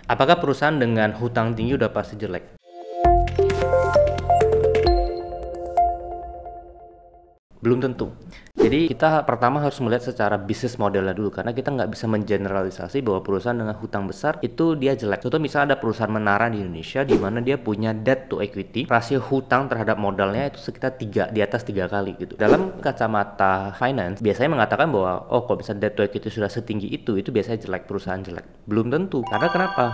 Apakah perusahaan dengan hutang tinggi udah pasti jelek? Belum tentu. Jadi kita pertama harus melihat secara bisnis modelnya dulu, karena kita nggak bisa mengeneralisasi bahwa perusahaan dengan hutang besar itu dia jelek. Contoh misalnya ada perusahaan Menara di Indonesia di mana dia punya debt to equity, rasio hutang terhadap modalnya itu sekitar di atas 3 kali gitu. Dalam kacamata finance biasanya mengatakan bahwa kalau misalnya debt to equity sudah setinggi itu biasanya jelek, perusahaan jelek. Belum tentu. Karena kenapa?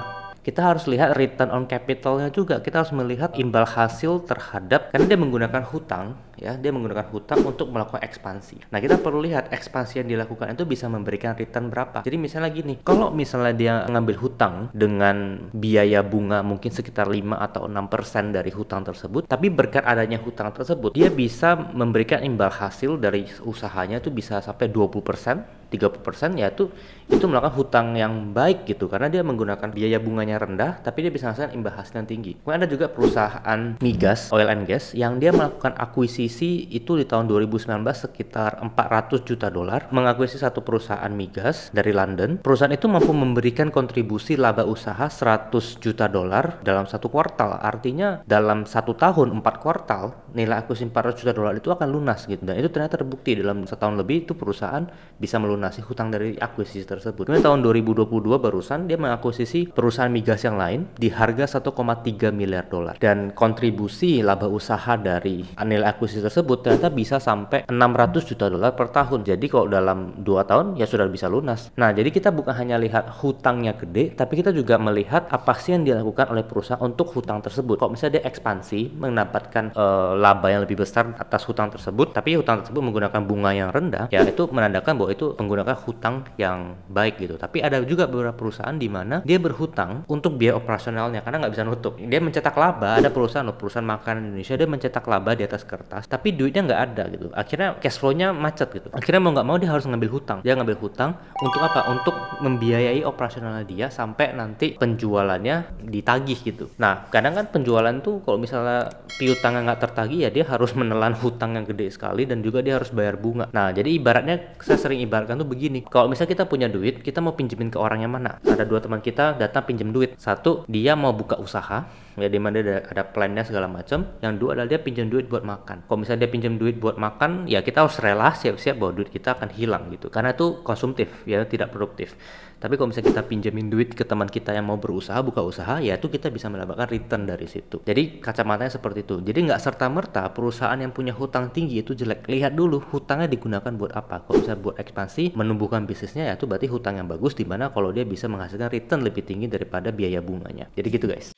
Kita harus lihat return on capitalnya juga. Kita harus melihat imbal hasil terhadap, karena dia menggunakan hutang, ya, dia menggunakan hutang untuk melakukan ekspansi. Nah, kita perlu lihat ekspansi yang dilakukan itu bisa memberikan return berapa. Jadi misalnya gini, kalau misalnya dia ngambil hutang dengan biaya bunga mungkin sekitar 5 atau 6% dari hutang tersebut, tapi berkat adanya hutang tersebut, dia bisa memberikan imbal hasil dari usahanya itu bisa sampai 20%, 30%, yaitu itu melakukan hutang yang baik gitu, karena dia menggunakan biaya bunganya rendah tapi dia bisa menghasilkan imbal hasil yang tinggi. Kemudian ada juga perusahaan migas, oil and gas, yang dia melakukan akuisisi itu di tahun 2019 sekitar 400 juta dolar, mengakuisisi satu perusahaan migas dari London. Perusahaan itu mampu memberikan kontribusi laba usaha 100 juta dolar dalam satu kuartal. Artinya dalam satu tahun 4 kuartal nilai akuisisi 400 juta dolar itu akan lunas gitu, dan itu ternyata terbukti dalam setahun lebih itu perusahaan bisa melunasi hutang dari akuisisi tersebut. Kemudian tahun 2022 barusan dia mengakuisisi perusahaan migas yang lain di harga 1,3 miliar dolar, dan kontribusi laba usaha dari nilai akuisisi tersebut ternyata bisa sampai 600 juta dolar per tahun. Jadi kalau dalam 2 tahun ya sudah bisa lunas. Nah, jadi kita bukan hanya lihat hutangnya gede, tapi kita juga melihat apa sih yang dilakukan oleh perusahaan untuk hutang tersebut. Kalau misalnya dia ekspansi mendapatkan laba yang lebih besar atas hutang tersebut, tapi hutang tersebut menggunakan bunga yang rendah, ya itu menandakan bahwa itu menggunakan hutang yang baik gitu. Tapi ada juga beberapa perusahaan di mana dia berhutang untuk biaya operasionalnya karena nggak bisa nutup. Dia mencetak laba, ada perusahaan makanan Indonesia, dia mencetak laba di atas kertas, tapi duitnya nggak ada gitu. Akhirnya cash flow-nya macet gitu. Akhirnya mau nggak mau dia harus ngambil hutang. Dia ngambil hutang untuk apa? Untuk membiayai operasionalnya dia sampai nanti penjualannya ditagih gitu. Nah, kadang kan penjualan tuh kalau misalnya piutangnya nggak tertagih ya dia harus menelan hutang yang gede sekali, dan juga dia harus bayar bunga. Nah, jadi ibaratnya saya sering ibaratkan tuh begini, kalau misalnya kita punya duit, kita mau pinjemin ke orang yang mana? Ada 2 teman kita datang pinjem duit. Satu, dia mau buka usaha, ya dimana ada plannya segala macam. Yang dua adalah dia pinjam duit buat makan. Kalau misalnya dia pinjam duit buat makan, ya kita harus rela siap-siap bahwa duit kita akan hilang gitu, karena itu konsumtif, ya tidak produktif. Tapi kalau misalnya kita pinjemin duit ke teman kita yang mau berusaha, buka usaha, ya itu kita bisa mendapatkan return dari situ. Jadi kacamatanya seperti itu. Jadi nggak serta-merta perusahaan yang punya hutang tinggi itu jelek. Lihat dulu hutangnya digunakan buat apa. Kalau misalnya buat ekspansi, menumbuhkan bisnisnya, ya itu berarti hutang yang bagus, dimana kalau dia bisa menghasilkan return lebih tinggi daripada biaya bunganya. Jadi gitu guys.